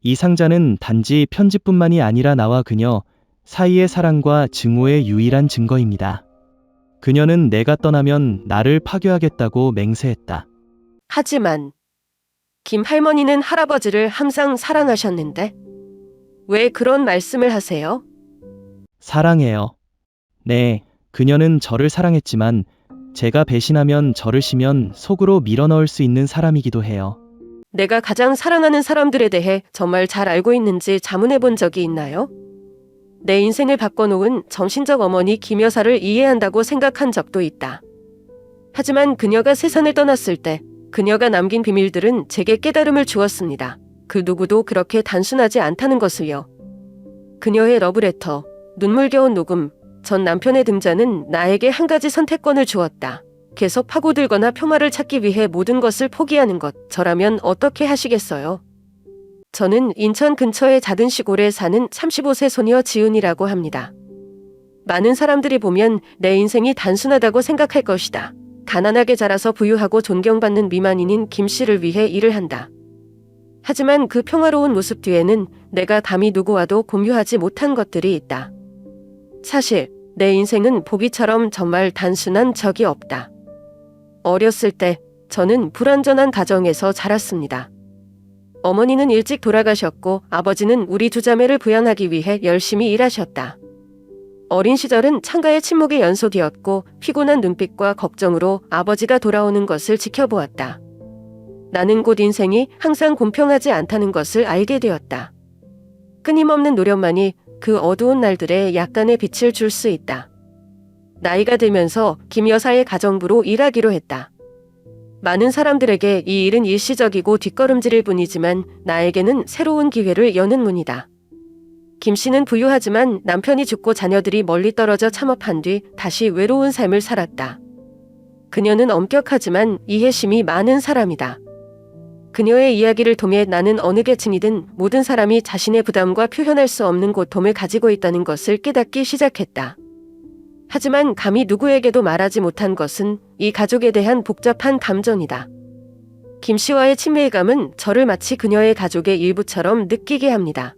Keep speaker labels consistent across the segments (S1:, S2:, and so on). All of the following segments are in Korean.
S1: 이 상자는 단지 편지뿐만이 아니라 나와 그녀 사이의 사랑과 증오의 유일한 증거입니다. 그녀는 내가 떠나면 나를 파괴하겠다고 맹세했다.
S2: 하지만 김 할머니는 할아버지를 항상 사랑하셨는데 왜 그런 말씀을 하세요?
S1: 사랑해요. 네, 그녀는 저를 사랑했지만 제가 배신하면 저를 쉬면 속으로 밀어넣을 수 있는 사람이기도 해요.
S2: 내가 가장 사랑하는 사람들에 대해 정말 잘 알고 있는지 자문해 본 적이 있나요? 내 인생을 바꿔놓은 정신적 어머니 김 여사를 이해한다고 생각한 적도 있다. 하지만 그녀가 세상을 떠났을 때 그녀가 남긴 비밀들은 제게 깨달음을 주었습니다. 그 누구도 그렇게 단순하지 않다는 것을요. 그녀의 러브레터, 눈물겨운 녹음, 전 남편의 등장은 나에게 한 가지 선택권을 주었다. 계속 파고들거나 평화를 찾기 위해 모든 것을 포기하는 것, 저라면 어떻게 하시겠어요? 저는 인천 근처의 작은 시골에 사는 35세 소녀 지은이라고 합니다. 많은 사람들이 보면 내 인생이 단순하다고 생각할 것이다. 가난하게 자라서 부유하고 존경받는 미만인인 김 씨를 위해 일을 한다. 하지만 그 평화로운 모습 뒤에는 내가 감히 누구와도 공유하지 못한 것들이 있다. 사실 내 인생은 보기처럼 정말 단순한 적이 없다. 어렸을 때 저는 불완전한 가정에서 자랐습니다. 어머니는 일찍 돌아가셨고 아버지는 우리 두 자매를 부양하기 위해 열심히 일하셨다. 어린 시절은 창가의 침묵의 연속이었고 피곤한 눈빛과 걱정으로 아버지가 돌아오는 것을 지켜보았다. 나는 곧 인생이 항상 공평하지 않다는 것을 알게 되었다. 끊임없는 노력만이 그 어두운 날들에 약간의 빛을 줄 수 있다. 나이가 들면서 김 여사의 가정부로 일하기로 했다. 많은 사람들에게 이 일은 일시적이고 뒷걸음질일 뿐이지만 나에게는 새로운 기회를 여는 문이다. 김 씨는 부유하지만 남편이 죽고 자녀들이 멀리 떨어져 참업한 뒤 다시 외로운 삶을 살았다. 그녀는 엄격하지만 이해심이 많은 사람이다. 그녀의 이야기를 통해 나는 어느 계층이든 모든 사람이 자신의 부담과 표현할 수 없는 고통을 가지고 있다는 것을 깨닫기 시작했다. 하지만 감히 누구에게도 말하지 못한 것은 이 가족에 대한 복잡한 감정이다. 김 씨와의 친밀감은 저를 마치 그녀의 가족의 일부처럼 느끼게 합니다.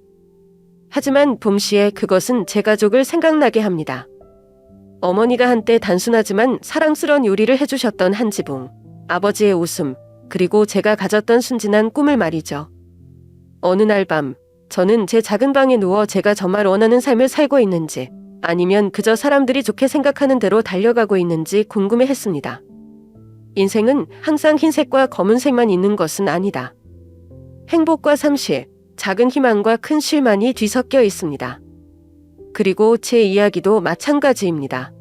S2: 하지만 동시에 그것은 제 가족을 생각나게 합니다. 어머니가 한때 단순하지만 사랑스러운 요리를 해주셨던 한 지붕, 아버지의 웃음, 그리고 제가 가졌던 순진한 꿈을 말이죠. 어느 날 밤, 저는 제 작은 방에 누워 제가 정말 원하는 삶을 살고 있는지 아니면 그저 사람들이 좋게 생각하는 대로 달려가고 있는지 궁금해했습니다. 인생은 항상 흰색과 검은색만 있는 것은 아니다. 행복과 상실, 작은 희망과 큰 실망이 뒤섞여 있습니다. 그리고 제 이야기도 마찬가지입니다.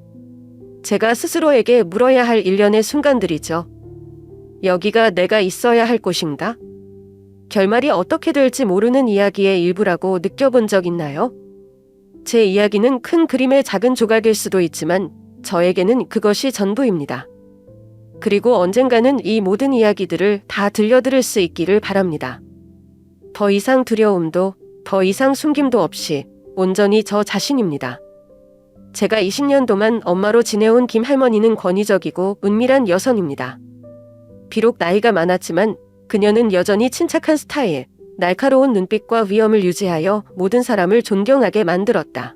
S2: 제가 스스로에게 물어야 할 일련의 순간들이죠. 여기가 내가 있어야 할 곳인가? 결말이 어떻게 될지 모르는 이야기의 일부라고 느껴본 적 있나요? 제 이야기는 큰 그림의 작은 조각일 수도 있지만 저에게는 그것이 전부입니다. 그리고 언젠가는 이 모든 이야기들을 다 들려드릴 수 있기를 바랍니다. 더 이상 두려움도 더 이상 숨김도 없이 온전히 저 자신입니다. 제가 20년 동안 엄마로 지내온 김 할머니는 권위적이고 은밀한 여성입니다. 비록 나이가 많았지만 그녀는 여전히 침착한 스타일, 날카로운 눈빛과 위엄을 유지하여 모든 사람을 존경하게 만들었다.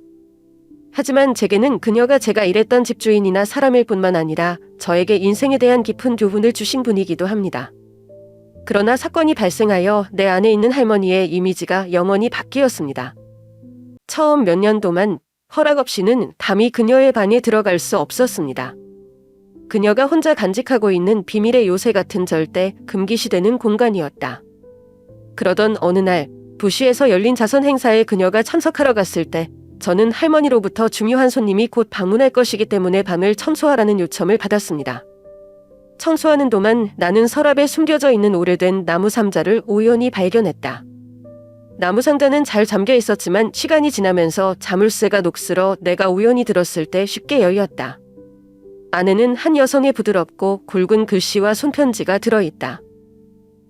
S2: 하지만 제게는 그녀가 제가 일했던 집주인이나 사람일 뿐만 아니라 저에게 인생에 대한 깊은 교훈을 주신 분이기도 합니다. 그러나 사건이 발생하여 내 안에 있는 할머니의 이미지가 영원히 바뀌었습니다. 처음 몇 년 동안 허락 없이는 감히 그녀의 방에 들어갈 수 없었습니다. 그녀가 혼자 간직하고 있는 비밀의 요새 같은 절대 금기시되는 공간이었다. 그러던 어느 날 부시에서 열린 자선 행사에 그녀가 참석하러 갔을 때 저는 할머니로부터 중요한 손님이 곧 방문할 것이기 때문에 방을 청소하라는 요청을 받았습니다. 청소하는 동안 나는 서랍에 숨겨져 있는 오래된 나무 상자를 우연히 발견했다. 나무 상자는 잘 잠겨 있었지만 시간이 지나면서 자물쇠가 녹슬어 내가 우연히 들었을 때 쉽게 열렸다. 안에는 한 여성의 부드럽고 굵은 글씨와 손편지가 들어있다.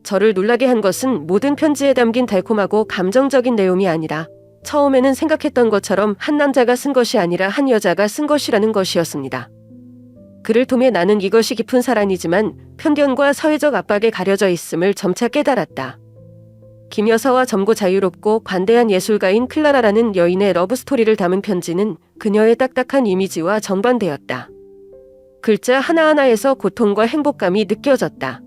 S2: 저를 놀라게 한 것은 모든 편지에 담긴 달콤하고 감정적인 내용이 아니라 처음에는 생각했던 것처럼 한 남자가 쓴 것이 아니라 한 여자가 쓴 것이라는 것이었습니다. 그를 통해 나는 이것이 깊은 사랑이지만 편견과 사회적 압박에 가려져 있음을 점차 깨달았다. 김 여사와 젊고 자유롭고 관대한 예술가인 클라라라는 여인의 러브스토리를 담은 편지는 그녀의 딱딱한 이미지와 정반대였다. 글자 하나하나에서 고통과 행복감이 느껴졌다.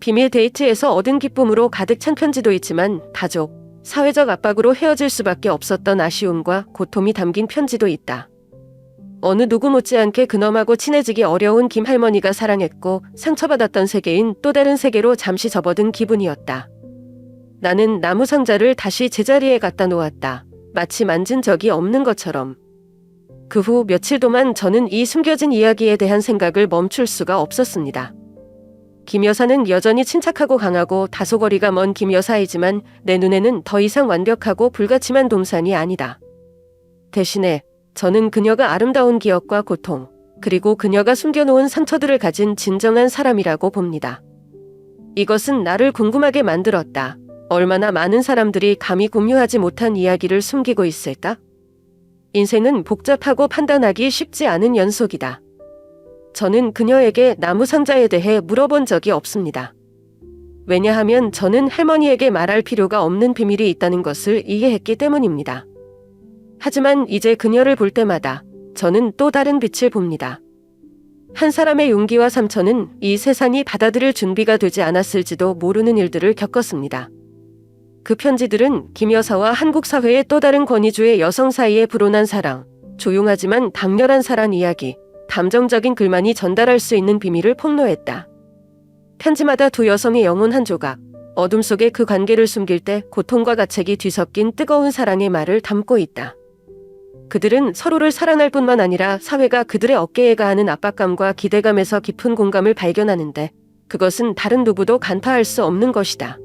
S2: 비밀 데이트에서 얻은 기쁨으로 가득 찬 편지도 있지만 가족, 사회적 압박으로 헤어질 수밖에 없었던 아쉬움과 고통이 담긴 편지도 있다. 어느 누구 못지않게 그놈하고 친해지기 어려운 김 할머니가 사랑했고 상처받았던 세계인 또 다른 세계로 잠시 접어든 기분이었다. 나는 나무 상자를 다시 제자리에 갖다 놓았다. 마치 만진 적이 없는 것처럼. 그 후 며칠 동안 저는 이 숨겨진 이야기에 대한 생각을 멈출 수가 없었습니다. 김 여사는 여전히 침착하고 강하고 다소 거리가 먼 김 여사이지만 내 눈에는 더 이상 완벽하고 불가침한 동산이 아니다. 대신에 저는 그녀가 아름다운 기억과 고통, 그리고 그녀가 숨겨놓은 상처들을 가진 진정한 사람이라고 봅니다. 이것은 나를 궁금하게 만들었다. 얼마나 많은 사람들이 감히 공유하지 못한 이야기를 숨기고 있을까? 인생은 복잡하고 판단하기 쉽지 않은 연속이다. 저는 그녀에게 나무 상자에 대해 물어본 적이 없습니다. 왜냐하면 저는 할머니에게 말할 필요가 없는 비밀이 있다는 것을 이해했기 때문입니다. 하지만 이제 그녀를 볼 때마다 저는 또 다른 빛을 봅니다. 한 사람의 용기와 상처는 이 세상이 받아들일 준비가 되지 않았을지도 모르는 일들을 겪었습니다. 그 편지들은 김 여사와 한국 사회의 또 다른 권위주의 여성 사이에 불어난 사랑, 조용하지만 강렬한 사랑 이야기, 감정적인 글만이 전달할 수 있는 비밀을 폭로했다. 편지마다 두 여성의 영혼 한 조각, 어둠 속에 그 관계를 숨길 때 고통과 가책이 뒤섞인 뜨거운 사랑의 말을 담고 있다. 그들은 서로를 사랑할 뿐만 아니라 사회가 그들의 어깨에 가하는 압박감과 기대감에서 깊은 공감을 발견하는데 그것은 다른 누구도 간파할 수 없는 것이다.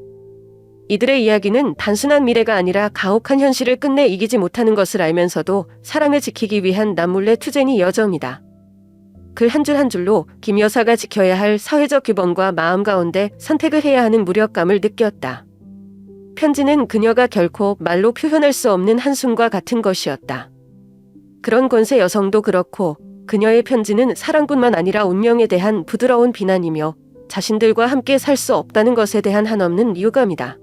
S2: 이들의 이야기는 단순한 미래가 아니라 가혹한 현실을 끝내 이기지 못하는 것을 알면서도 사랑을 지키기 위한 남몰래 투쟁이 여정이다. 글 한 줄 한 줄로 김 여사가 지켜야 할 사회적 규범과 마음 가운데 선택을 해야 하는 무력감을 느꼈다. 편지는 그녀가 결코 말로 표현할 수 없는 한숨과 같은 것이었다. 그런 권세 여성도 그렇고 그녀의 편지는 사랑뿐만 아니라 운명에 대한 부드러운 비난이며 자신들과 함께 살 수 없다는 것에 대한 한없는 유감이다.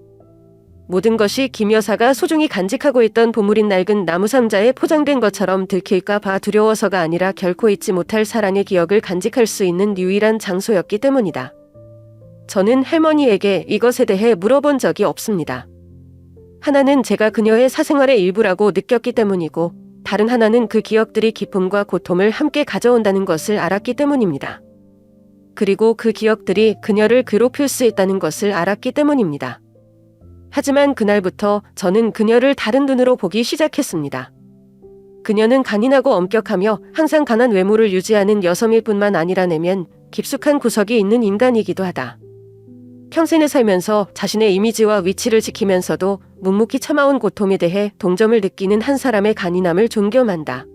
S2: 모든 것이 김 여사가 소중히 간직하고 있던 보물인 낡은 나무 상자에 포장된 것처럼 들킬까 봐 두려워서가 아니라 결코 잊지 못할 사랑의 기억을 간직할 수 있는 유일한 장소였기 때문이다. 저는 할머니에게 이것에 대해 물어본 적이 없습니다. 하나는 제가 그녀의 사생활의 일부라고 느꼈기 때문이고 다른 하나는 그 기억들이 기쁨과 고통을 함께 가져온다는 것을 알았기 때문입니다. 그리고 그 기억들이 그녀를 괴롭힐 수 있다는 것을 알았기 때문입니다. 하지만 그날부터 저는 그녀를 다른 눈으로 보기 시작했습니다. 그녀는 간인하고 엄격하며 항상 강한 외모를 유지하는 여성일 뿐만 아니라 내면 깊숙한 구석이 있는 인간이기도 하다. 평생을 살면서 자신의 이미지와 위치를 지키면서도 묵묵히 참아온 고통에 대해 동정을 느끼는 한 사람의 간인함을 존경한다.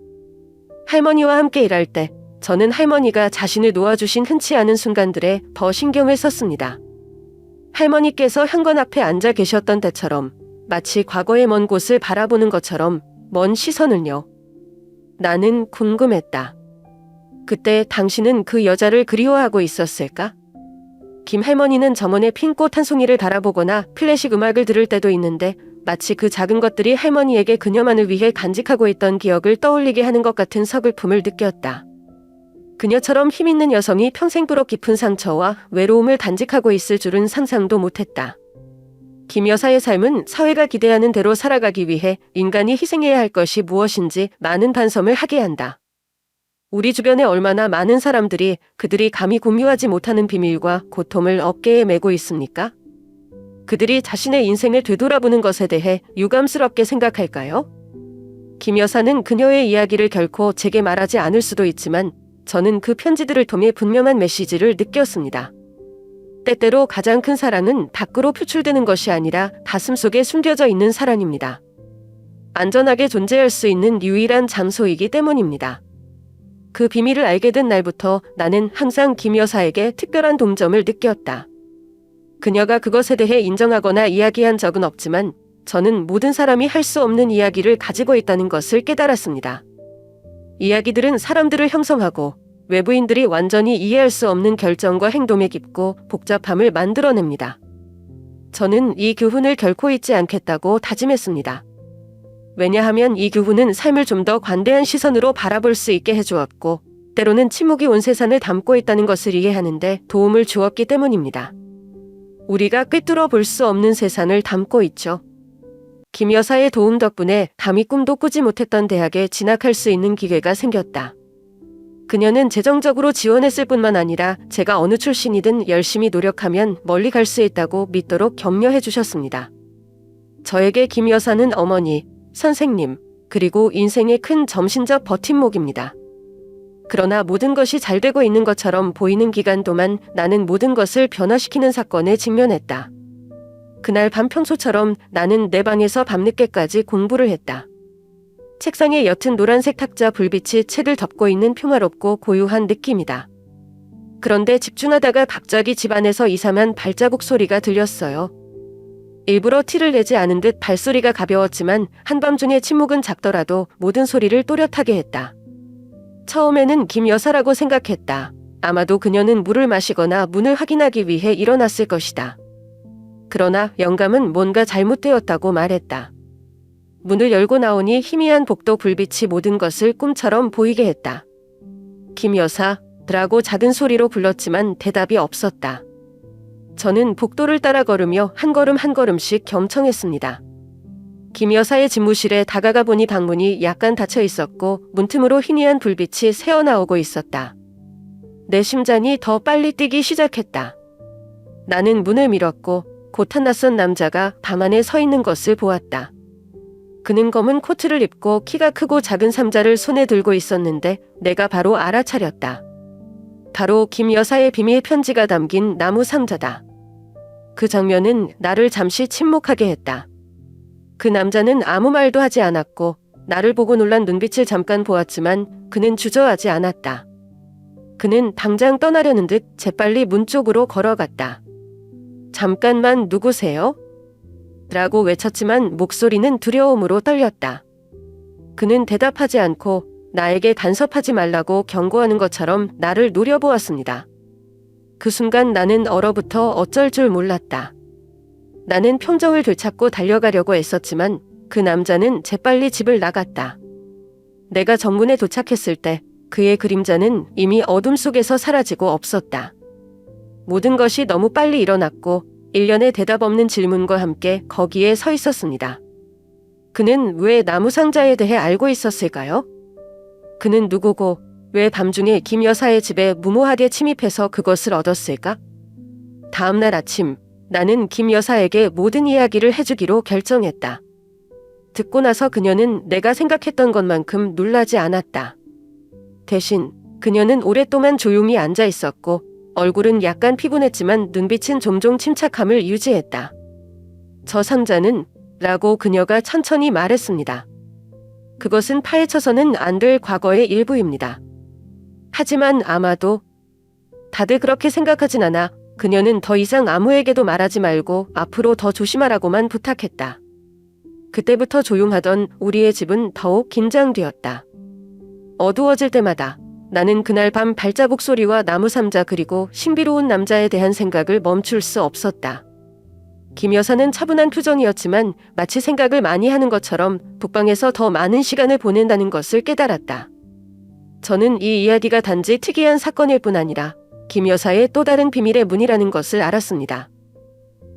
S2: 할머니와 함께 일할 때 저는 할머니가 자신을 놓아주신 흔치 않은 순간들에 더 신경을 썼습니다. 할머니께서 현관 앞에 앉아 계셨던 때처럼 마치 과거의 먼 곳을 바라보는 것처럼 먼 시선을요. 나는 궁금했다. 그때 당신은 그 여자를 그리워하고 있었을까? 김 할머니는 정원에 핀 꽃 한 송이를 바라보거나 클래식 음악을 들을 때도 있는데 마치 그 작은 것들이 할머니에게 그녀만을 위해 간직하고 있던 기억을 떠올리게 하는 것 같은 서글픔을 느꼈다. 그녀처럼 힘있는 여성이 평생도록 깊은 상처와 외로움을 단직하고 있을 줄은 상상도 못했다. 김 여사의 삶은 사회가 기대하는 대로 살아가기 위해 인간이 희생해야 할 것이 무엇인지 많은 반성을 하게 한다. 우리 주변에 얼마나 많은 사람들이 그들이 감히 공유하지 못하는 비밀과 고통을 어깨에 메고 있습니까? 그들이 자신의 인생을 되돌아보는 것에 대해 유감스럽게 생각할까요? 김 여사는 그녀의 이야기를 결코 제게 말하지 않을 수도 있지만 저는 그 편지들을 통해 분명한 메시지를 느꼈습니다. 때때로 가장 큰 사랑은 밖으로 표출되는 것이 아니라 가슴속에 숨겨져 있는 사랑입니다. 안전하게 존재할 수 있는 유일한 장소이기 때문입니다. 그 비밀을 알게 된 날부터 나는 항상 김 여사에게 특별한 동정을 느꼈다. 그녀가 그것에 대해 인정하거나 이야기한 적은 없지만 저는 모든 사람이 할 수 없는 이야기를 가지고 있다는 것을 깨달았습니다. 이야기들은 사람들을 형성하고 외부인들이 완전히 이해할 수 없는 결정과 행동에 깊고 복잡함을 만들어냅니다. 저는 이 교훈을 결코 잊지 않겠다고 다짐했습니다. 왜냐하면 이 교훈은 삶을 좀 더 관대한 시선으로 바라볼 수 있게 해주었고, 때로는 침묵이 온 세상을 담고 있다는 것을 이해하는데 도움을 주었기 때문입니다. 우리가 꿰뚫어 볼 수 없는 세상을 담고 있죠. 김 여사의 도움 덕분에 감히 꿈도 꾸지 못했던 대학에 진학할 수 있는 기회가 생겼다. 그녀는 재정적으로 지원했을 뿐만 아니라 제가 어느 출신이든 열심히 노력하면 멀리 갈 수 있다고 믿도록 격려해 주셨습니다. 저에게 김 여사는 어머니, 선생님, 그리고 인생의 큰 점심적 버팀목입니다. 그러나 모든 것이 잘 되고 있는 것처럼 보이는 기간 동안 나는 모든 것을 변화시키는 사건에 직면했다. 그날 밤 평소처럼 나는 내 방에서 밤늦게까지 공부를 했다. 책상에 옅은 노란색 탁자 불빛이 책을 덮고 있는 평화롭고 고요한 느낌이다. 그런데 집중하다가 갑자기 집안에서 이상한 발자국 소리가 들렸어요. 일부러 티를 내지 않은 듯 발소리가 가벼웠지만 한밤중에 침묵은 작더라도 모든 소리를 또렷하게 했다. 처음에는 김 여사라고 생각했다. 아마도 그녀는 물을 마시거나 문을 확인하기 위해 일어났을 것이다. 그러나 영감은 뭔가 잘못되었다고 말했다. 문을 열고 나오니 희미한 복도 불빛이 모든 것을 꿈처럼 보이게 했다. 김 여사라고 작은 소리로 불렀지만 대답이 없었다. 저는 복도를 따라 걸으며 한 걸음 한 걸음씩 경청했습니다. 김 여사의 집무실에 다가가 보니 방문이 약간 닫혀 있었고 문틈으로 희미한 불빛이 새어나오고 있었다. 내 심장이 더 빨리 뛰기 시작했다. 나는 문을 밀었고 곧 한 낯선 남자가 방 안에 서 있는 것을 보았다. 그는 검은 코트를 입고 키가 크고 작은 상자를 손에 들고 있었는데 내가 바로 알아차렸다. 바로 김 여사의 비밀 편지가 담긴 나무 상자다. 그 장면은 나를 잠시 침묵하게 했다. 그 남자는 아무 말도 하지 않았고 나를 보고 놀란 눈빛을 잠깐 보았지만 그는 주저하지 않았다. 그는 당장 떠나려는 듯 재빨리 문 쪽으로 걸어갔다. 잠깐만 누구세요? 라고 외쳤지만 목소리는 두려움으로 떨렸다. 그는 대답하지 않고 나에게 간섭하지 말라고 경고하는 것처럼 나를 노려보았습니다. 그 순간 나는 얼어붙어 어쩔 줄 몰랐다. 나는 평정을 되찾고 달려가려고 애썼지만 그 남자는 재빨리 집을 나갔다. 내가 정문에 도착했을 때 그의 그림자는 이미 어둠 속에서 사라지고 없었다. 모든 것이 너무 빨리 일어났고 일련의 대답 없는 질문과 함께 거기에 서 있었습니다. 그는 왜 나무 상자에 대해 알고 있었을까요? 그는 누구고 왜 밤중에 김 여사의 집에 무모하게 침입해서 그것을 얻었을까? 다음 날 아침 나는 김 여사에게 모든 이야기를 해주기로 결정했다. 듣고 나서 그녀는 내가 생각했던 것만큼 놀라지 않았다. 대신 그녀는 오랫동안 조용히 앉아 있었고 얼굴은 약간 피곤했지만 눈빛은 종종 침착함을 유지했다. 저 상자는 라고 그녀가 천천히 말했습니다. 그것은 파헤쳐서는 안 될 과거의 일부입니다. 하지만 아마도 다들 그렇게 생각하진 않아. 그녀는 더 이상 아무에게도 말하지 말고 앞으로 더 조심하라고만 부탁했다. 그때부터 조용하던 우리의 집은 더욱 긴장되었다. 어두워질 때마다 나는 그날 밤 발자국 소리와 나무 상자 그리고 신비로운 남자에 대한 생각을 멈출 수 없었다. 김 여사는 차분한 표정이었지만 마치 생각을 많이 하는 것처럼 북방에서 더 많은 시간을 보낸다는 것을 깨달았다. 저는 이 이야기가 단지 특이한 사건일 뿐 아니라 김 여사의 또 다른 비밀의 문이라는 것을 알았습니다.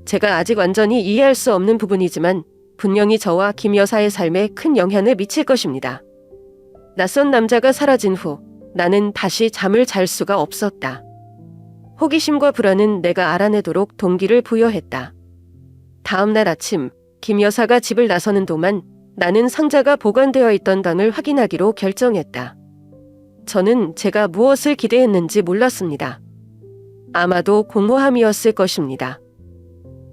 S2: 제가 아직 완전히 이해할 수 없는 부분이지만 분명히 저와 김 여사의 삶에 큰 영향을 미칠 것입니다. 낯선 남자가 사라진 후 나는 다시 잠을 잘 수가 없었다. 호기심과 불안은 내가 알아내도록 동기를 부여했다. 다음 날 아침 김 여사가 집을 나서는 동안 나는 상자가 보관되어 있던 방을 확인하기로 결정했다. 저는 제가 무엇을 기대했는지 몰랐습니다. 아마도 공허함이었을 것입니다.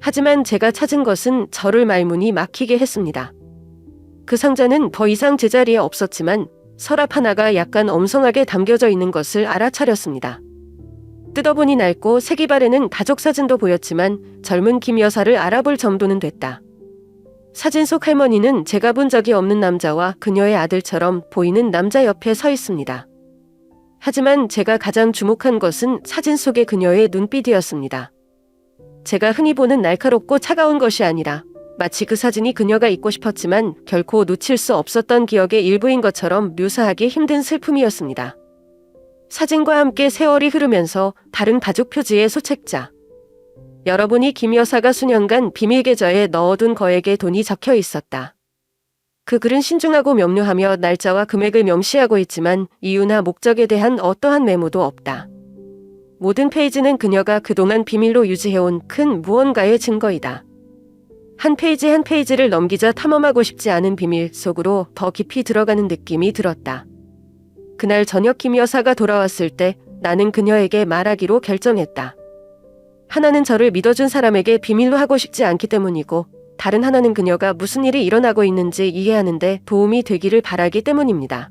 S2: 하지만 제가 찾은 것은 저를 말문이 막히게 했습니다. 그 상자는 더 이상 제자리에 없었지만 서랍 하나가 약간 엉성하게 담겨져 있는 것을 알아차렸습니다. 뜯어보니 낡고 색이 바래는 가족 사진도 보였지만 젊은 김 여사를 알아볼 정도는 됐다. 사진 속 할머니는 제가 본 적이 없는 남자와 그녀의 아들처럼 보이는 남자 옆에 서 있습니다. 하지만 제가 가장 주목한 것은 사진 속의 그녀의 눈빛이었습니다. 제가 흔히 보는 날카롭고 차가운 것이 아니라 마치 그 사진이 그녀가 잊고 싶었지만 결코 놓칠 수 없었던 기억의 일부인 것처럼 묘사하기 힘든 슬픔이었습니다. 사진과 함께 세월이 흐르면서 다른 가족 표지의 소책자. 여러분이 김 여사가 수년간 비밀 계좌에 넣어둔 거액의 돈이 적혀 있었다. 그 글은 신중하고 명료하며 날짜와 금액을 명시하고 있지만 이유나 목적에 대한 어떠한 메모도 없다. 모든 페이지는 그녀가 그동안 비밀로 유지해온 큰 무언가의 증거이다. 한 페이지 한 페이지를 넘기자 탐험하고 싶지 않은 비밀 속으로 더 깊이 들어가는 느낌이 들었다. 그날 저녁 김 여사가 돌아왔을 때 나는 그녀에게 말하기로 결정했다. 하나는 저를 믿어준 사람에게 비밀로 하고 싶지 않기 때문이고 다른 하나는 그녀가 무슨 일이 일어나고 있는지 이해하는데 도움이 되기를 바라기 때문입니다.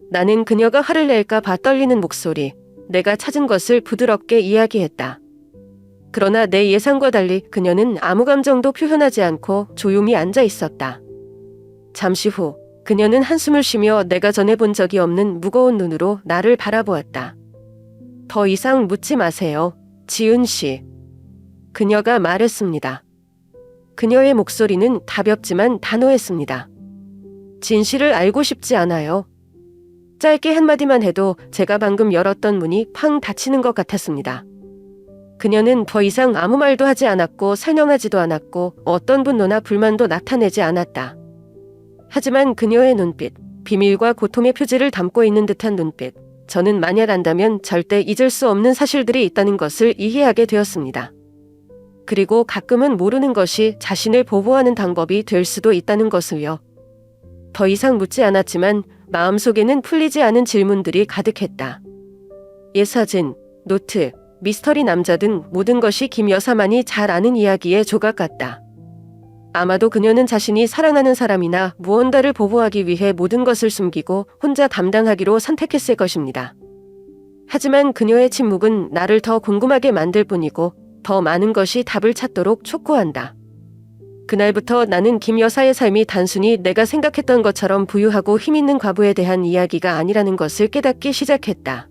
S2: 나는 그녀가 화를 낼까 봐 떨리는 목소리, 내가 찾은 것을 부드럽게 이야기했다. 그러나 내 예상과 달리 그녀는 아무 감정도 표현하지 않고 조용히 앉아 있었다. 잠시 후 그녀는 한숨을 쉬며 내가 전에 본 적이 없는 무거운 눈으로 나를 바라보았다. 더 이상 묻지 마세요, 지은 씨. 그녀가 말했습니다. 그녀의 목소리는 가볍지만 단호했습니다. 진실을 알고 싶지 않아요. 짧게 한마디만 해도 제가 방금 열었던 문이 팡 닫히는 것 같았습니다. 그녀는 더 이상 아무 말도 하지 않았고 설명하지도 않았고 어떤 분노나 불만도 나타내지 않았다. 하지만 그녀의 눈빛, 비밀과 고통의 표지를 담고 있는 듯한 눈빛, 저는 만약 안다면 절대 잊을 수 없는 사실들이 있다는 것을 이해하게 되었습니다. 그리고 가끔은 모르는 것이 자신을 보호하는 방법이 될 수도 있다는 것을요. 더 이상 묻지 않았지만 마음속에는 풀리지 않은 질문들이 가득했다. 옛 사진, 노트, 미스터리 남자 등 모든 것이 김 여사만이 잘 아는 이야기의 조각 같다. 아마도 그녀는 자신이 사랑하는 사람이나 무언가를 보호하기 위해 모든 것을 숨기고 혼자 감당하기로 선택했을 것입니다. 하지만 그녀의 침묵은 나를 더 궁금하게 만들 뿐이고 더 많은 것이 답을 찾도록 촉구한다. 그날부터 나는 김 여사의 삶이 단순히 내가 생각했던 것처럼 부유하고 힘있는 과부에 대한 이야기가 아니라는 것을 깨닫기 시작했다.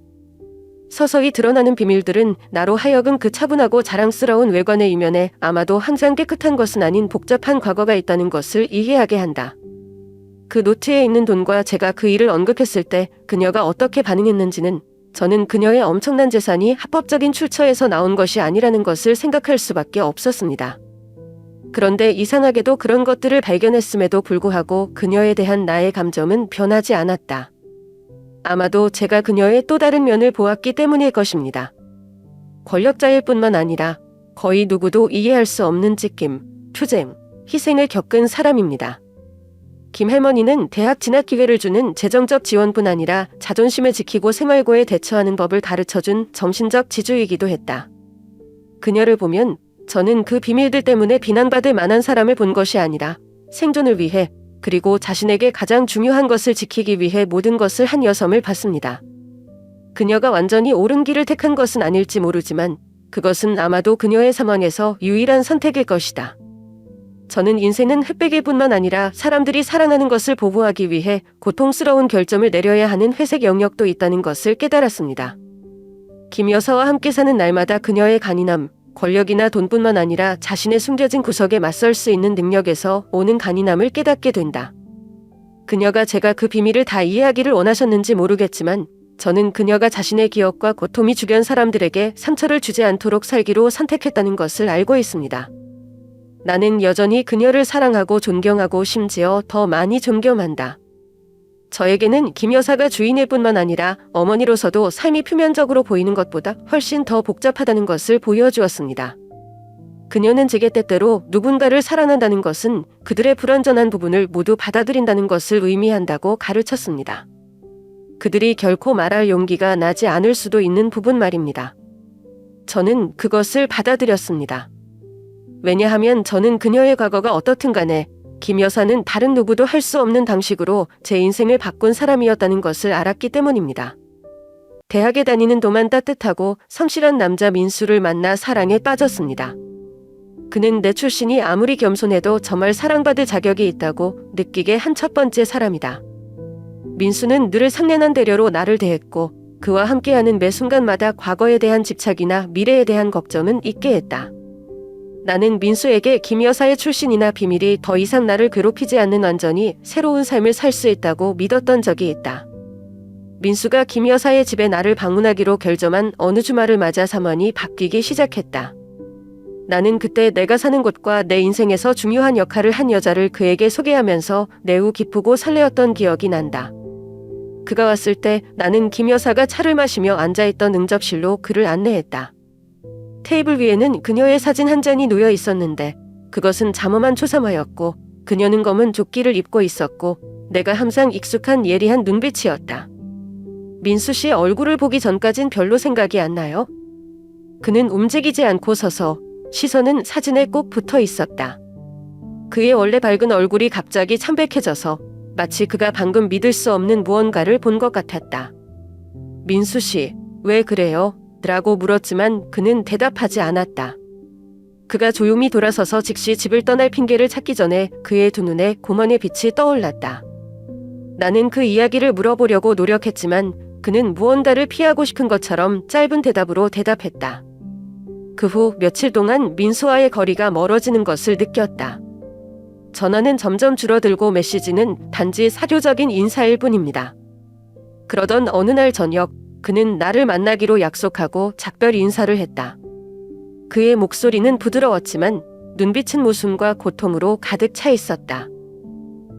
S2: 서서히 드러나는 비밀들은 나로 하여금 그 차분하고 자랑스러운 외관의 이면에 아마도 항상 깨끗한 것은 아닌 복잡한 과거가 있다는 것을 이해하게 한다. 그 노트에 있는 돈과 제가 그 일을 언급했을 때 그녀가 어떻게 반응했는지는 저는 그녀의 엄청난 재산이 합법적인 출처에서 나온 것이 아니라는 것을 생각할 수밖에 없었습니다. 그런데 이상하게도 그런 것들을 발견했음에도 불구하고 그녀에 대한 나의 감정은 변하지 않았다. 아마도 제가 그녀의 또 다른 면을 보았기 때문일 것입니다. 권력자일 뿐만 아니라 거의 누구도 이해할 수 없는 찢김, 투쟁, 희생을 겪은 사람입니다. 김 할머니는 대학 진학 기회를 주는 재정적 지원뿐 아니라 자존심을 지키고 생활고에 대처하는 법을 가르쳐준 정신적 지주이기도 했다. 그녀를 보면 저는 그 비밀들 때문에 비난받을 만한 사람을 본 것이 아니라 생존을 위해 그리고 자신에게 가장 중요한 것을 지키기 위해 모든 것을 한 여성을 봤습니다. 그녀가 완전히 옳은 길을 택한 것은 아닐지 모르지만 그것은 아마도 그녀의 상황에서 유일한 선택일 것이다. 저는 인생은 흑백일 뿐만 아니라 사람들이 사랑하는 것을 보호하기 위해 고통스러운 결정을 내려야 하는 회색 영역도 있다는 것을 깨달았습니다. 김 여사와 함께 사는 날마다 그녀의 간인함, 권력이나 돈뿐만 아니라 자신의 숨겨진 구석에 맞설 수 있는 능력에서 오는 간인함을 깨닫게 된다. 그녀가 제가 그 비밀을 다 이해하기를 원하셨는지 모르겠지만 저는 그녀가 자신의 기억과 고통이 주변 사람들에게 상처를 주지 않도록 살기로 선택했다는 것을 알고 있습니다. 나는 여전히 그녀를 사랑하고 존경하고 심지어 더 많이 존경한다. 저에게는 김 여사가 주인일 뿐만 아니라 어머니로서도 삶이 표면적으로 보이는 것보다 훨씬 더 복잡하다는 것을 보여주었습니다. 그녀는 제게 때때로 누군가를 사랑한다는 것은 그들의 불완전한 부분을 모두 받아들인다는 것을 의미한다고 가르쳤습니다. 그들이 결코 말할 용기가 나지 않을 수도 있는 부분 말입니다. 저는 그것을 받아들였습니다. 왜냐하면 저는 그녀의 과거가 어떻든 간에 김 여사는 다른 누구도 할 수 없는 방식으로 제 인생을 바꾼 사람이었다는 것을 알았기 때문입니다. 대학에 다니는 동안 따뜻하고 성실한 남자 민수를 만나 사랑에 빠졌습니다. 그는 내 출신이 아무리 겸손해도 정말 사랑받을 자격이 있다고 느끼게 한 첫 번째 사람이다. 민수는 늘 상냥한 배려로 나를 대했고 그와 함께하는 매 순간마다 과거에 대한 집착이나 미래에 대한 걱정은 잊게 했다. 나는 민수에게 김 여사의 출신이나 비밀이 더 이상 나를 괴롭히지 않는 완전히 새로운 삶을 살 수 있다고 믿었던 적이 있다. 민수가 김 여사의 집에 나를 방문하기로 결정한 어느 주말을 맞아 상황이 바뀌기 시작했다. 나는 그때 내가 사는 곳과 내 인생에서 중요한 역할을 한 여자를 그에게 소개하면서 매우 기쁘고 설레었던 기억이 난다. 그가 왔을 때 나는 김 여사가 차를 마시며 앉아있던 응접실로 그를 안내했다. 테이블 위에는 그녀의 사진 한 장이 놓여 있었는데 그것은 잠엄한 초상화였고 그녀는 검은 조끼를 입고 있었고 내가 항상 익숙한 예리한 눈빛이었다. 민수 씨 얼굴을 보기 전까진 별로 생각이 안 나요? 그는 움직이지 않고 서서 시선은 사진에 꼭 붙어 있었다. 그의 원래 밝은 얼굴이 갑자기 참백해져서 마치 그가 방금 믿을 수 없는 무언가를 본 것 같았다. 민수 씨, 왜 그래요? 라고 물었지만 그는 대답하지 않았다. 그가 조용히 돌아서서 즉시 집을 떠날 핑계를 찾기 전에 그의 두 눈에 고만의 빛이 떠올랐다. 나는 그 이야기를 물어보려고 노력했지만 그는 무언가를 피하고 싶은 것처럼 짧은 대답으로 대답했다. 그 후 며칠 동안 민수와의 거리가 멀어지는 것을 느꼈다. 전화는 점점 줄어들고 메시지는 단지 사교적인 인사일 뿐입니다. 그러던 어느 날 저녁 그는 나를 만나기로 약속하고 작별 인사를 했다. 그의 목소리는 부드러웠지만 눈빛은 웃음과 고통으로 가득 차 있었다.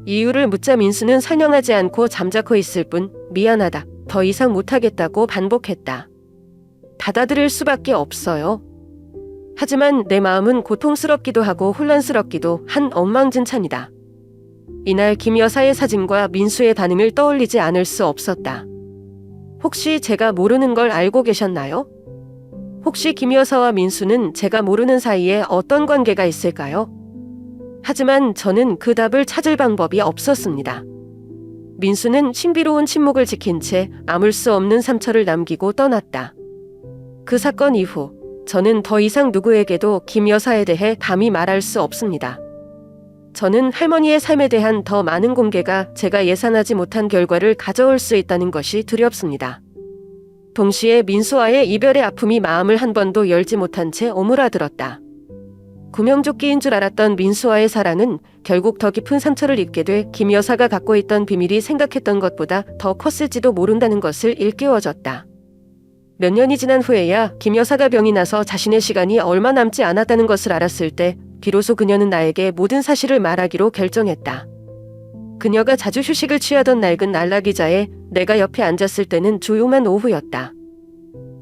S2: 이유를 묻자 민수는 설명하지 않고 잠자코 있을 뿐 미안하다, 더 이상 못하겠다고 반복했다. 받아들일 수밖에 없어요. 하지만 내 마음은 고통스럽기도 하고 혼란스럽기도 한 엉망진창이다. 이날 김 여사의 사진과 민수의 반응을 떠올리지 않을 수 없었다. 혹시 제가 모르는 걸 알고 계셨나요? 혹시 김 여사와 민수는 제가 모르는 사이에 어떤 관계가 있을까요? 하지만 저는 그 답을 찾을 방법이 없었습니다. 민수는 신비로운 침묵을 지킨 채 아물 수 없는 상처를 남기고 떠났다. 그 사건 이후 저는 더 이상 누구에게도 김 여사에 대해 감히 말할 수 없습니다. 저는 할머니의 삶에 대한 더 많은 공개가 제가 예상하지 못한 결과를 가져올 수 있다는 것이 두렵습니다. 동시에 민수와의 이별의 아픔이 마음을 한 번도 열지 못한 채 오므라들었다. 구명조끼인 줄 알았던 민수와의 사랑은 결국 더 깊은 상처를 입게 돼 김 여사가 갖고 있던 비밀이 생각했던 것보다 더 컸을지도 모른다는 것을 일깨워줬다. 몇 년이 지난 후에야 김 여사가 병이 나서 자신의 시간이 얼마 남지 않았다는 것을 알았을 때 비로소 그녀는 나에게 모든 사실을 말하기로 결정했다. 그녀가 자주 휴식을 취하던 낡은 안락의자에 내가 옆에 앉았을 때는 조용한 오후였다.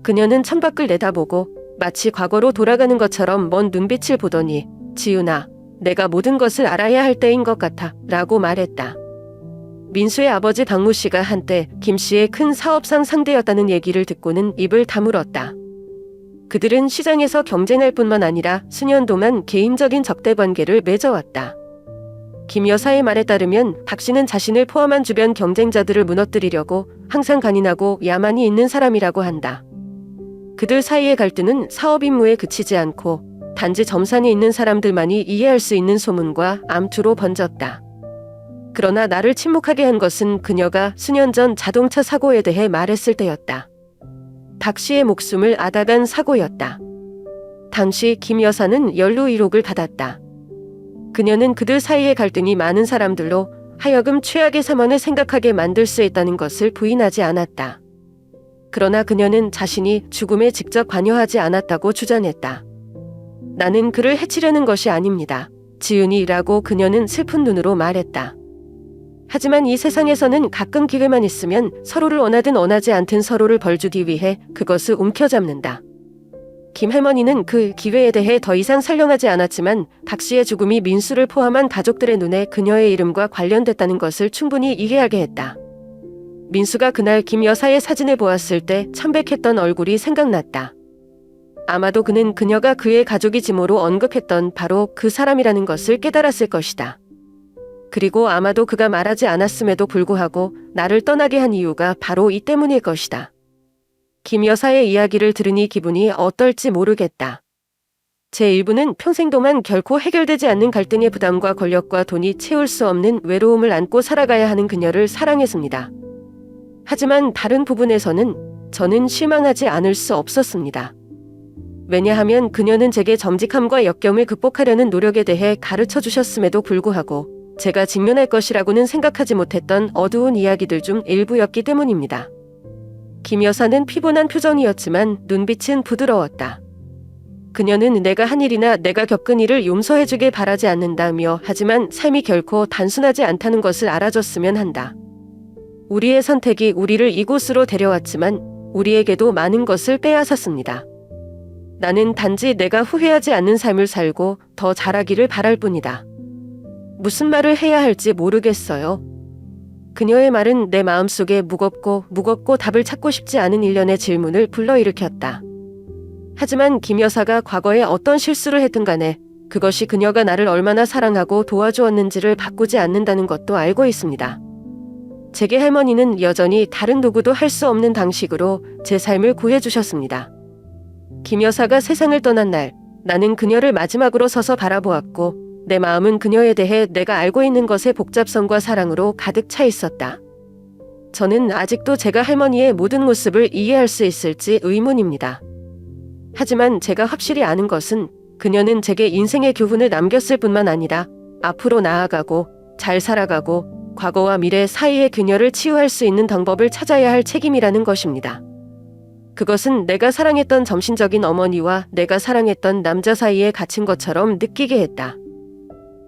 S2: 그녀는 창밖을 내다보고 마치 과거로 돌아가는 것처럼 먼 눈빛을 보더니 지윤아, 내가 모든 것을 알아야 할 때인 것 같아 라고 말했다. 민수의 아버지 박무 씨가 한때 김 씨의 큰 사업상 상대였다는 얘기를 듣고는 입을 다물었다. 그들은 시장에서 경쟁할 뿐만 아니라 수년 동안 개인적인 적대 관계를 맺어왔다. 김 여사의 말에 따르면 박 씨는 자신을 포함한 주변 경쟁자들을 무너뜨리려고 항상 간인하고 야만이 있는 사람이라고 한다. 그들 사이의 갈등은 사업 임무에 그치지 않고 단지 점산에 있는 사람들만이 이해할 수 있는 소문과 암투로 번졌다. 그러나 나를 침묵하게 한 것은 그녀가 수년 전 자동차 사고에 대해 말했을 때였다. 박 씨의 목숨을 앗아간 사고였다. 당시 김 여사는 연루 의혹을 받았다. 그녀는 그들 사이의 갈등이 많은 사람들로 하여금 최악의 상황을 생각하게 만들 수 있다는 것을 부인하지 않았다. 그러나 그녀는 자신이 죽음에 직접 관여하지 않았다고 주장했다. 나는 그를 해치려는 것이 아닙니다. 지은이라고 그녀는 슬픈 눈으로 말했다. 하지만 이 세상에서는 가끔 기회만 있으면 서로를 원하든 원하지 않든 서로를 벌주기 위해 그것을 움켜잡는다. 김 할머니는 그 기회에 대해 더 이상 설명하지 않았지만 박 씨의 죽음이 민수를 포함한 가족들의 눈에 그녀의 이름과 관련됐다는 것을 충분히 이해하게 했다. 민수가 그날 김 여사의 사진을 보았을 때 참백했던 얼굴이 생각났다. 아마도 그는 그녀가 그의 가족이 지모로 언급했던 바로 그 사람이라는 것을 깨달았을 것이다. 그리고 아마도 그가 말하지 않았음에도 불구하고 나를 떠나게 한 이유가 바로 이 때문일 것이다. 김 여사의 이야기를 들으니 기분이 어떨지 모르겠다. 제 일부는 평생 동안 결코 해결되지 않는 갈등의 부담과 권력과 돈이 채울 수 없는 외로움을 안고 살아가야 하는 그녀를 사랑했습니다. 하지만 다른 부분에서는 저는 실망하지 않을 수 없었습니다. 왜냐하면 그녀는 제게 정직함과 역경을 극복하려는 노력에 대해 가르쳐 주셨음에도 불구하고 제가 직면할 것이라고는 생각하지 못했던 어두운 이야기들 중 일부였기 때문입니다. 김 여사는 피곤한 표정이었지만 눈빛은 부드러웠다. 그녀는 내가 한 일이나 내가 겪은 일을 용서해주길 바라지 않는다며 하지만 삶이 결코 단순하지 않다는 것을 알아줬으면 한다. 우리의 선택이 우리를 이곳으로 데려왔지만 우리에게도 많은 것을 빼앗았습니다. 나는 단지 내가 후회하지 않는 삶을 살고 더 잘하기를 바랄 뿐이다. 무슨 말을 해야 할지 모르겠어요. 그녀의 말은 내 마음속에 무겁고 답을 찾고 싶지 않은 일련의 질문을 불러일으켰다. 하지만 김 여사가 과거에 어떤 실수를 했든 간에 그것이 그녀가 나를 얼마나 사랑하고 도와주었는지를 바꾸지 않는다는 것도 알고 있습니다. 제게 할머니는 여전히 다른 누구도 할 수 없는 방식으로 제 삶을 구해주셨습니다. 김 여사가 세상을 떠난 날, 나는 그녀를 마지막으로 서서 바라보았고 내 마음은 그녀에 대해 내가 알고 있는 것의 복잡성과 사랑으로 가득 차 있었다. 저는 아직도 제가 할머니의 모든 모습을 이해할 수 있을지 의문입니다. 하지만 제가 확실히 아는 것은 그녀는 제게 인생의 교훈을 남겼을 뿐만 아니라 앞으로 나아가고 잘 살아가고 과거와 미래 사이의 균열을 치유할 수 있는 방법을 찾아야 할 책임이라는 것입니다. 그것은 내가 사랑했던 점신적인 어머니와 내가 사랑했던 남자 사이에 갇힌 것처럼 느끼게 했다.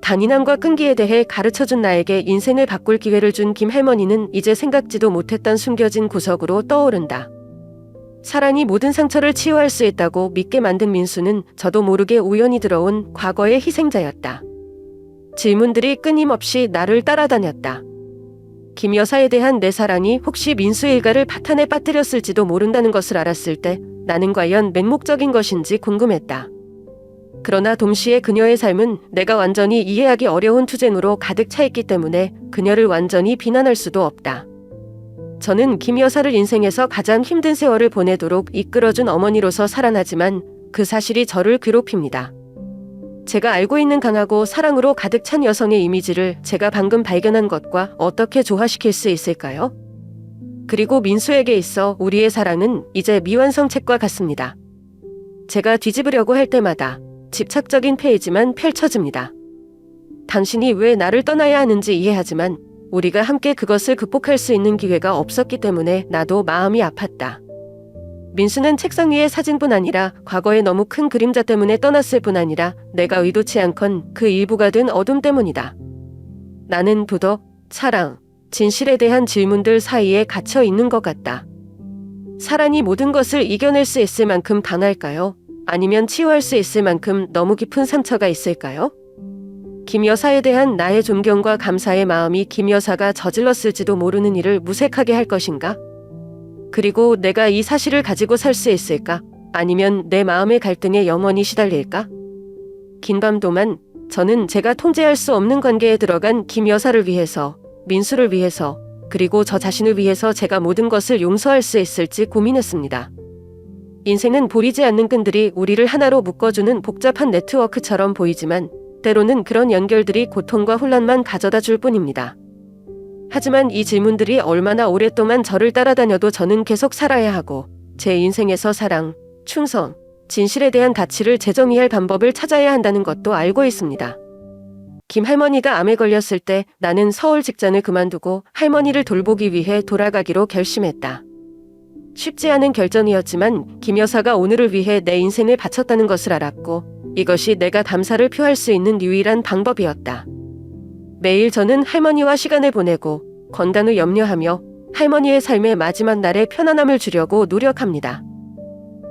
S2: 단인함과 끈기에 대해 가르쳐준 나에게 인생을 바꿀 기회를 준 김 할머니는 이제 생각지도 못했던 숨겨진 구석으로 떠오른다. 사랑이 모든 상처를 치유할 수 있다고 믿게 만든 민수는 저도 모르게 우연히 들어온 과거의 희생자였다. 질문들이 끊임없이 나를 따라다녔다. 김 여사에 대한 내 사랑이 혹시 민수 일가를 파탄에 빠뜨렸을지도 모른다는 것을 알았을 때 나는 과연 맹목적인 것인지 궁금했다. 그러나 동시에 그녀의 삶은 내가 완전히 이해하기 어려운 투쟁으로 가득 차 있기 때문에 그녀를 완전히 비난할 수도 없다. 저는 김 여사를 인생에서 가장 힘든 세월을 보내도록 이끌어준 어머니로서 살아나지만 그 사실이 저를 괴롭힙니다. 제가 알고 있는 강하고 사랑으로 가득 찬 여성의 이미지를 제가 방금 발견한 것과 어떻게 조화시킬 수 있을까요? 그리고 민수에게 있어 우리의 사랑은 이제 미완성 책과 같습니다. 제가 뒤집으려고 할 때마다 집착적인 페이지만 펼쳐집니다. 당신이 왜 나를 떠나야 하는지 이해하지만 우리가 함께 그것을 극복할 수 있는 기회가 없었기 때문에 나도 마음이 아팠다. 민수는 책상 위의 사진뿐 아니라 과거의 너무 큰 그림자 때문에 떠났을 뿐 아니라 내가 의도치 않건 그 일부가 된 어둠 때문이다. 나는 도덕, 사랑, 진실에 대한 질문들 사이에 갇혀 있는 것 같다. 사랑이 모든 것을 이겨낼 수 있을 만큼 강할까요? 아니면 치유할 수 있을 만큼 너무 깊은 상처가 있을까요? 김 여사에 대한 나의 존경과 감사의 마음이 김 여사가 저질렀을지도 모르는 일을 무색하게 할 것인가? 그리고 내가 이 사실을 가지고 살 수 있을까? 아니면 내 마음의 갈등에 영원히 시달릴까? 긴 밤 동안 저는 제가 통제할 수 없는 관계에 들어간 김 여사를 위해서, 민수를 위해서, 그리고 저 자신을 위해서 제가 모든 것을 용서할 수 있을지 고민했습니다. 인생은 보이지 않는 끈들이 우리를 하나로 묶어주는 복잡한 네트워크처럼 보이지만 때로는 그런 연결들이 고통과 혼란만 가져다 줄 뿐입니다. 하지만 이 질문들이 얼마나 오랫동안 저를 따라다녀도 저는 계속 살아야 하고 제 인생에서 사랑, 충성, 진실에 대한 가치를 재정의할 방법을 찾아야 한다는 것도 알고 있습니다. 김 할머니가 암에 걸렸을 때 나는 서울 직장을 그만두고 할머니를 돌보기 위해 돌아가기로 결심했다. 쉽지 않은 결정이었지만 김 여사가 오늘을 위해 내 인생을 바쳤다는 것을 알았고 이것이 내가 감사를 표할 수 있는 유일한 방법이었다. 매일 저는 할머니와 시간을 보내고 건강을 염려하며 할머니의 삶의 마지막 날에 편안함을 주려고 노력합니다.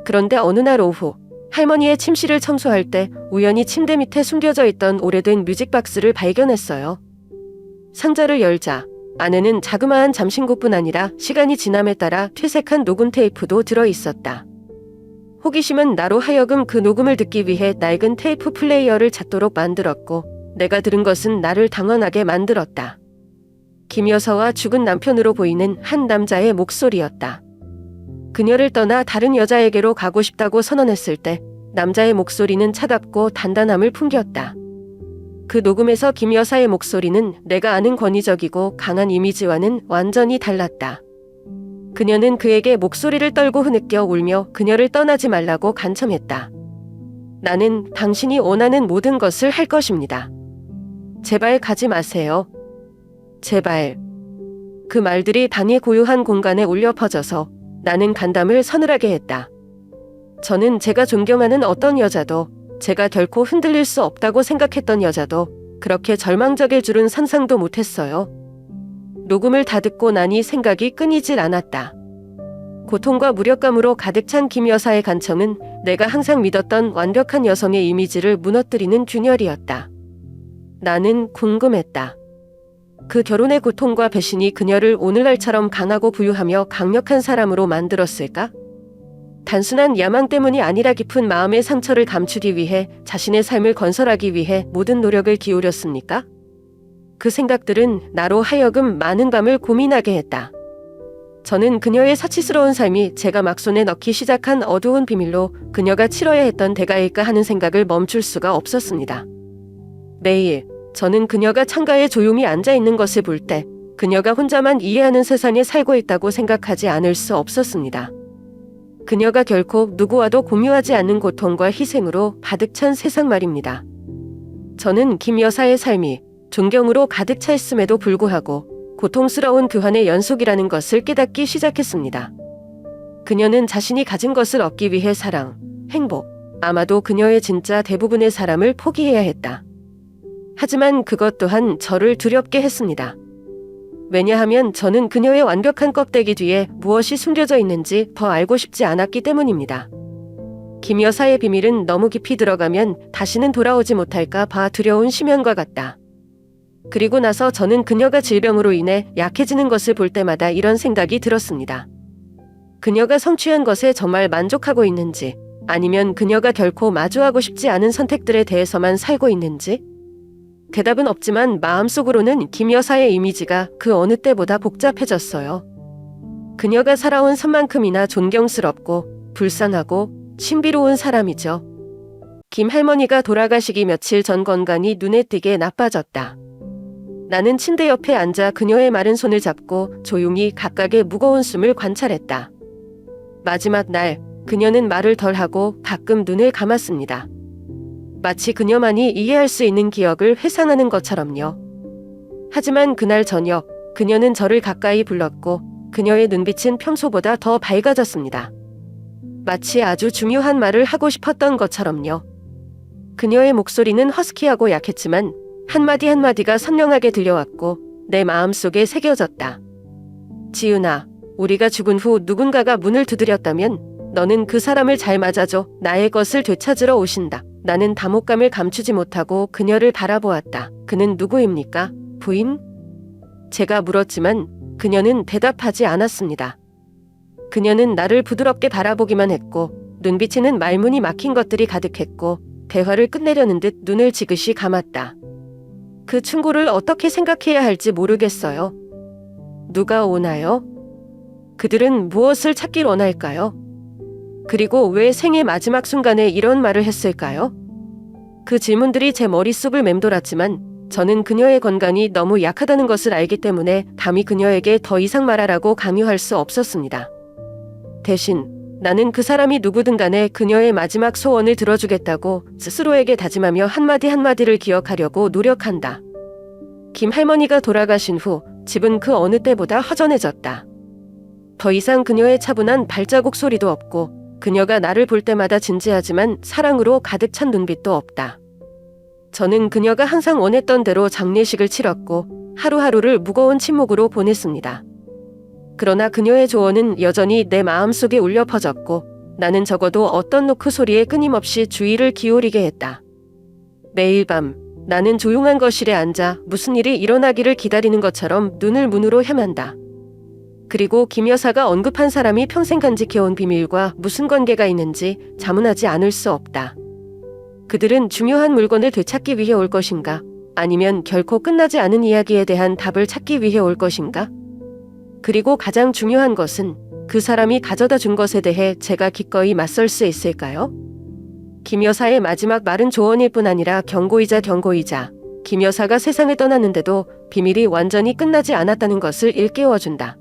S2: 그런데 어느 날 오후 할머니의 침실을 청소할 때 우연히 침대 밑에 숨겨져 있던 오래된 뮤직박스를 발견했어요. 상자를 열자 안에는 자그마한 잠신곡뿐 아니라 시간이 지남에 따라 퇴색한 녹음 테이프도 들어있었다. 호기심은 나로 하여금 그 녹음을 듣기 위해 낡은 테이프 플레이어를 찾도록 만들었고 내가 들은 것은 나를 당황하게 만들었다. 김 여사와 죽은 남편으로 보이는 한 남자의 목소리였다. 그녀를 떠나 다른 여자에게로 가고 싶다고 선언했을 때 남자의 목소리는 차갑고 단단함을 풍겼다. 그 녹음에서 김 여사의 목소리는 내가 아는 권위적이고 강한 이미지와는 완전히 달랐다. 그녀는 그에게 목소리를 떨고 흐느껴 울며 그녀를 떠나지 말라고 간청했다. 나는 당신이 원하는 모든 것을 할 것입니다. 제발 가지 마세요. 제발. 그 말들이 방의 고요한 공간에 울려 퍼져서 나는 간담을 서늘하게 했다. 저는 제가 존경하는 어떤 여자도, 제가 결코 흔들릴 수 없다고 생각했던 여자도 그렇게 절망적일 줄은 상상도 못했어요. 녹음을 다 듣고 나니 생각이 끊이질 않았다. 고통과 무력감으로 가득 찬 김 여사의 간청은 내가 항상 믿었던 완벽한 여성의 이미지를 무너뜨리는 균열이었다. 나는 궁금했다. 그 결혼의 고통과 배신이 그녀를 오늘날처럼 강하고 부유하며 강력한 사람으로 만들었을까? 단순한 야망 때문이 아니라 깊은 마음의 상처를 감추기 위해, 자신의 삶을 건설하기 위해 모든 노력을 기울였습니까? 그 생각들은 나로 하여금 많은 밤을 고민하게 했다. 저는 그녀의 사치스러운 삶이 제가 막 손에 넣기 시작한 어두운 비밀로 그녀가 치러야 했던 대가일까 하는 생각을 멈출 수가 없었습니다. 매일 저는 그녀가 창가에 조용히 앉아있는 것을 볼 때 그녀가 혼자만 이해하는 세상에 살고 있다고 생각하지 않을 수 없었습니다. 그녀가 결코 누구와도 공유하지 않는 고통과 희생으로 가득 찬 세상 말입니다. 저는 김 여사의 삶이 존경으로 가득 차 있음에도 불구하고 고통스러운 교환의 연속이라는 것을 깨닫기 시작했습니다. 그녀는 자신이 가진 것을 얻기 위해 사랑, 행복, 아마도 그녀의 진짜 대부분의 사람을 포기해야 했다. 하지만 그것 또한 저를 두렵게 했습니다. 왜냐하면 저는 그녀의 완벽한 껍데기 뒤에 무엇이 숨겨져 있는지 더 알고 싶지 않았기 때문입니다. 김 여사의 비밀은 너무 깊이 들어가면 다시는 돌아오지 못할까 봐 두려운 심연과 같다. 그리고 나서 저는 그녀가 질병으로 인해 약해지는 것을 볼 때마다 이런 생각이 들었습니다. 그녀가 성취한 것에 정말 만족하고 있는지, 아니면 그녀가 결코 마주하고 싶지 않은 선택들에 대해서만 살고 있는지? 대답은 없지만 마음속으로는 김 여사의 이미지가 그 어느 때보다 복잡해졌어요. 그녀가 살아온 산만큼이나 존경스럽고 불쌍하고 신비로운 사람이죠. 김 할머니가 돌아가시기 며칠 전 건강이 눈에 띄게 나빠졌다. 나는 침대 옆에 앉아 그녀의 마른 손을 잡고 조용히 각각의 무거운 숨을 관찰했다. 마지막 날, 그녀는 말을 덜하고 가끔 눈을 감았습니다. 마치 그녀만이 이해할 수 있는 기억을 회상하는 것처럼요. 하지만 그날 저녁, 그녀는 저를 가까이 불렀고 그녀의 눈빛은 평소보다 더 밝아졌습니다. 마치 아주 중요한 말을 하고 싶었던 것처럼요. 그녀의 목소리는 허스키하고 약했지만 한마디 한마디가 선명하게 들려왔고 내 마음속에 새겨졌다. 지윤아, 우리가 죽은 후 누군가가 문을 두드렸다면 너는 그 사람을 잘 맞아줘. 나의 것을 되찾으러 오신다. 나는 담혹감을 감추지 못하고 그녀를 바라보았다. 그는 누구입니까? 부인? 제가 물었지만 그녀는 대답하지 않았습니다. 그녀는 나를 부드럽게 바라보기만 했고 눈빛에는 말문이 막힌 것들이 가득했고 대화를 끝내려는 듯 눈을 지그시 감았다. 그 충고를 어떻게 생각해야 할지 모르겠어요. 누가 오나요? 그들은 무엇을 찾길 원할까요? 그리고 왜 생의 마지막 순간에 이런 말을 했을까요? 그 질문들이 제 머릿속을 맴돌았지만 저는 그녀의 건강이 너무 약하다는 것을 알기 때문에 감히 그녀에게 더 이상 말하라고 강요할 수 없었습니다. 대신 나는 그 사람이 누구든 간에 그녀의 마지막 소원을 들어주겠다고 스스로에게 다짐하며 한마디 한마디를 기억하려고 노력한다. 김 할머니가 돌아가신 후 집은 그 어느 때보다 허전해졌다. 더 이상 그녀의 차분한 발자국 소리도 없고 그녀가 나를 볼 때마다 진지하지만 사랑으로 가득 찬 눈빛도 없다. 저는 그녀가 항상 원했던 대로 장례식을 치렀고 하루하루를 무거운 침묵으로 보냈습니다. 그러나 그녀의 조언은 여전히 내 마음속에 울려 퍼졌고 나는 적어도 어떤 노크 소리에 끊임없이 주의를 기울이게 했다. 매일 밤 나는 조용한 거실에 앉아 무슨 일이 일어나기를 기다리는 것처럼 눈을 문으로 헤맨다. 그리고 김 여사가 언급한 사람이 평생 간직해온 비밀과 무슨 관계가 있는지 자문하지 않을 수 없다. 그들은 중요한 물건을 되찾기 위해 올 것인가? 아니면 결코 끝나지 않은 이야기에 대한 답을 찾기 위해 올 것인가? 그리고 가장 중요한 것은 그 사람이 가져다 준 것에 대해 제가 기꺼이 맞설 수 있을까요? 김 여사의 마지막 말은 조언일 뿐 아니라 경고이자 김 여사가 세상을 떠났는데도 비밀이 완전히 끝나지 않았다는 것을 일깨워준다.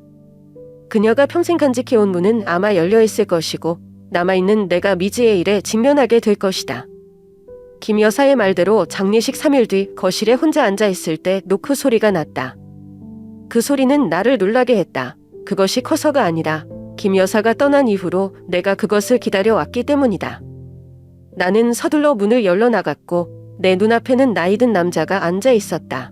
S2: 그녀가 평생 간직해온 문은 아마 열려있을 것이고 남아있는 내가 미지의 일에 직면하게 될 것이다. 김 여사의 말대로 장례식 3일 뒤 거실에 혼자 앉아있을 때 노크 소리가 났다. 그 소리는 나를 놀라게 했다. 그것이 커서가 아니라 김 여사가 떠난 이후로 내가 그것을 기다려왔기 때문이다. 나는 서둘러 문을 열러나갔고 내 눈앞에는 나이 든 남자가 앉아있었다.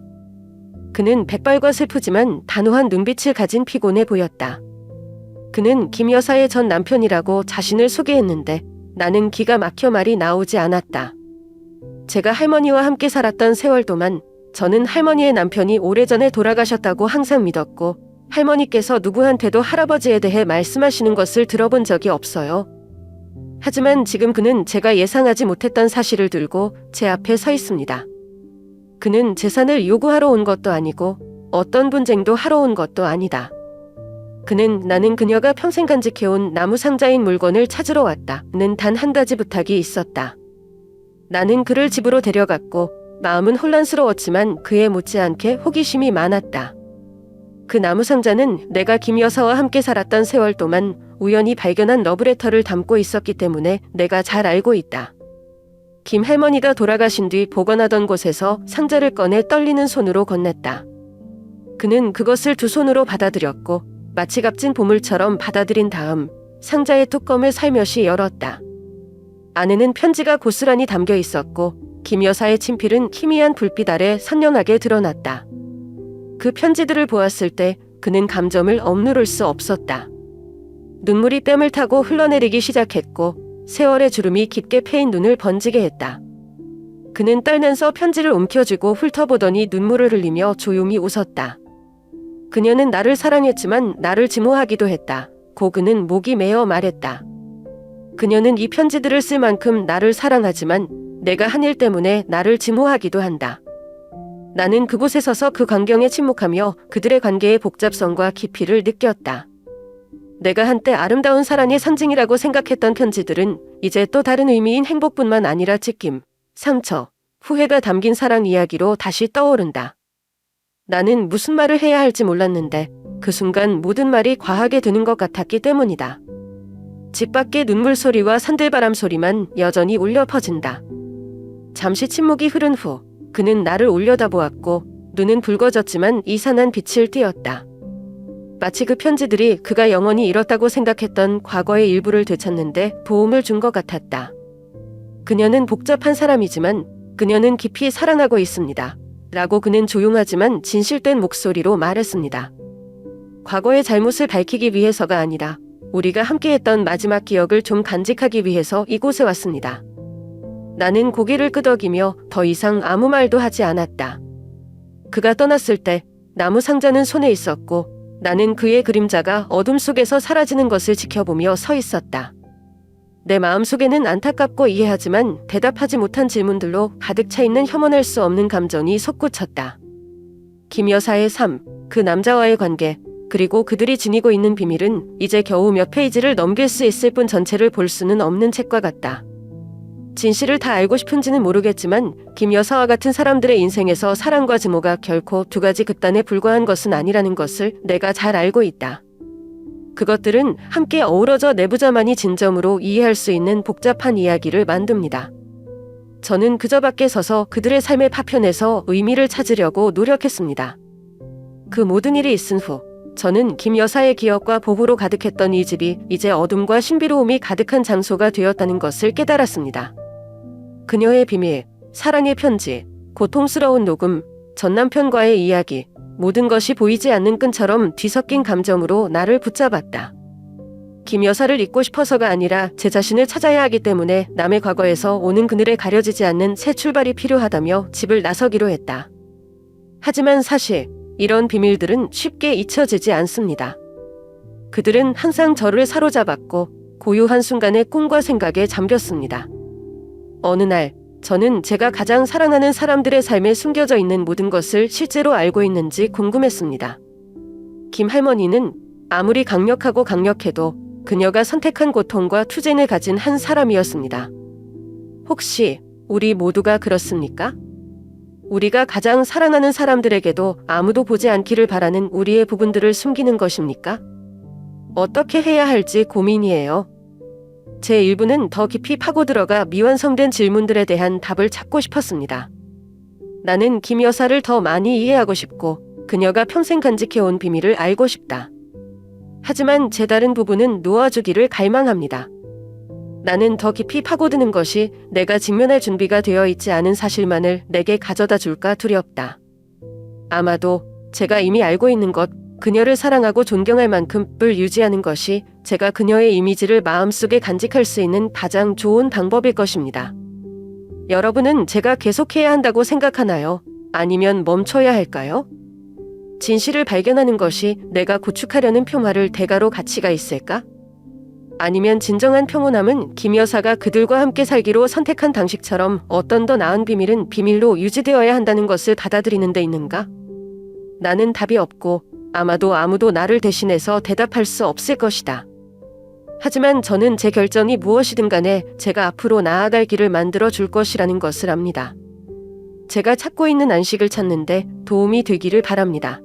S2: 그는 백발과 슬프지만 단호한 눈빛을 가진 피곤해 보였다. 그는 김 여사의 전 남편이라고 자신을 소개했는데 나는 기가 막혀 말이 나오지 않았다. 제가 할머니와 함께 살았던 세월 동안 저는 할머니의 남편이 오래전에 돌아가셨다고 항상 믿었고 할머니께서 누구한테도 할아버지에 대해 말씀하시는 것을 들어본 적이 없어요. 하지만 지금 그는 제가 예상하지 못했던 사실을 들고 제 앞에 서 있습니다. 그는 재산을 요구하러 온 것도 아니고 어떤 분쟁도 하러 온 것도 아니다. 그는 나는 그녀가 평생 간직해온 나무 상자인 물건을 찾으러 왔다는 단 한 가지 부탁이 있었다. 나는 그를 집으로 데려갔고 마음은 혼란스러웠지만 그에 못지않게 호기심이 많았다. 그 나무 상자는 내가 김 여사와 함께 살았던 세월 동안 우연히 발견한 러브레터를 담고 있었기 때문에 내가 잘 알고 있다. 김 할머니가 돌아가신 뒤 보관하던 곳에서 상자를 꺼내 떨리는 손으로 건넸다. 그는 그것을 두 손으로 받아들였고 마치 값진 보물처럼 받아들인 다음 상자의 뚜껑을 살며시 열었다. 안에는 편지가 고스란히 담겨 있었고 김 여사의 친필은 희미한 불빛 아래 선명하게 드러났다. 그 편지들을 보았을 때 그는 감정을 억누를 수 없었다. 눈물이 뺨을 타고 흘러내리기 시작했고 세월의 주름이 깊게 패인 눈을 번지게 했다. 그는 떨면서 편지를 움켜쥐고 훑어보더니 눈물을 흘리며 조용히 웃었다. 그녀는 나를 사랑했지만 나를 증오하기도 했다. 고 그는 목이 메어 말했다. 그녀는 이 편지들을 쓸 만큼 나를 사랑하지만 내가 한 일 때문에 나를 증오하기도 한다. 나는 그곳에 서서 그 광경에 침묵하며 그들의 관계의 복잡성과 깊이를 느꼈다. 내가 한때 아름다운 사랑의 상징이라고 생각했던 편지들은 이제 또 다른 의미인 행복뿐만 아니라 찢김, 상처, 후회가 담긴 사랑 이야기로 다시 떠오른다. 나는 무슨 말을 해야 할지 몰랐는데 그 순간 모든 말이 과하게 드는 것 같았기 때문이다. 집 밖의 눈물 소리와 산들바람 소리만 여전히 울려 퍼진다. 잠시 침묵이 흐른 후 그는 나를 올려다보았고 눈은 붉어졌지만 이산한 빛을 띠었다. 마치 그 편지들이 그가 영원히 잃었다고 생각했던 과거의 일부를 되찾는데 도움을 준 것 같았다. 그녀는 복잡한 사람이지만 그녀는 깊이 사랑하고 있습니다. 라고 그는 조용하지만 진실된 목소리로 말했습니다. 과거의 잘못을 밝히기 위해서가 아니라 우리가 함께했던 마지막 기억을 좀 간직하기 위해서 이곳에 왔습니다. 나는 고개를 끄덕이며 더 이상 아무 말도 하지 않았다. 그가 떠났을 때 나무 상자는 손에 있었고 나는 그의 그림자가 어둠 속에서 사라지는 것을 지켜보며 서 있었다. 내 마음속에는 안타깝고 이해하지만 대답하지 못한 질문들로 가득 차 있는 혐오할 수 없는 감정이 솟구쳤다. 김 여사의 삶, 그 남자와의 관계, 그리고 그들이 지니고 있는 비밀은 이제 겨우 몇 페이지를 넘길 수 있을 뿐 전체를 볼 수는 없는 책과 같다. 진실을 다 알고 싶은지는 모르겠지만 김 여사와 같은 사람들의 인생에서 사랑과 증오가 결코 두 가지 극단에 불과한 것은 아니라는 것을 내가 잘 알고 있다. 그것들은 함께 어우러져 내부자만이 진정으로 이해할 수 있는 복잡한 이야기를 만듭니다. 저는 그저 밖에 서서 그들의 삶의 파편에서 의미를 찾으려고 노력했습니다. 그 모든 일이 있은 후 저는 김 여사의 기억과 보호로 가득했던 이 집이 이제 어둠과 신비로움이 가득한 장소가 되었다는 것을 깨달았습니다. 그녀의 비밀, 사랑의 편지, 고통스러운 녹음, 전 남편과의 이야기, 모든 것이 보이지 않는 끈처럼 뒤섞인 감정으로 나를 붙잡았다. 김 여사를 잊고 싶어서가 아니라 제 자신을 찾아야 하기 때문에 남의 과거에서 오는 그늘에 가려지지 않는 새 출발이 필요하다며 집을 나서기로 했다. 하지만 사실 이런 비밀들은 쉽게 잊혀지지 않습니다. 그들은 항상 저를 사로잡았고 고요한 순간의 꿈과 생각에 잠겼습니다. 어느 날 저는 제가 가장 사랑하는 사람들의 삶에 숨겨져 있는 모든 것을 실제로 알고 있는지 궁금했습니다. 김 할머니는 아무리 강력하고 강력해도 그녀가 선택한 고통과 투쟁을 가진 한 사람이었습니다. 혹시 우리 모두가 그렇습니까? 우리가 가장 사랑하는 사람들에게도 아무도 보지 않기를 바라는 우리의 부분들을 숨기는 것입니까? 어떻게 해야 할지 고민이에요. 제 일부는 더 깊이 파고들어가 미완성된 질문들에 대한 답을 찾고 싶었습니다. 나는 김 여사를 더 많이 이해하고 싶고 그녀가 평생 간직해온 비밀을 알고 싶다. 하지만 제 다른 부분은 놓아주기를 갈망합니다. 나는 더 깊이 파고드는 것이 내가 직면할 준비가 되어 있지 않은 사실만을 내게 가져다 줄까 두렵다. 아마도 제가 이미 알고 있는 것, 그녀를 사랑하고 존경할 만큼을 유지하는 것이 제가 그녀의 이미지를 마음속에 간직할 수 있는 가장 좋은 방법일 것입니다. 여러분은 제가 계속해야 한다고 생각하나요? 아니면 멈춰야 할까요? 진실을 발견하는 것이 내가 구축하려는 평화를 대가로 가치가 있을까? 아니면 진정한 평온함은 김 여사가 그들과 함께 살기로 선택한 당시처럼 어떤 더 나은 비밀은 비밀로 유지되어야 한다는 것을 받아들이는 데 있는가? 나는 답이 없고 아마도 아무도 나를 대신해서 대답할 수 없을 것이다. 하지만 저는 제 결정이 무엇이든 간에 제가 앞으로 나아갈 길을 만들어 줄 것이라는 것을 압니다. 제가 찾고 있는 안식을 찾는데 도움이 되기를 바랍니다.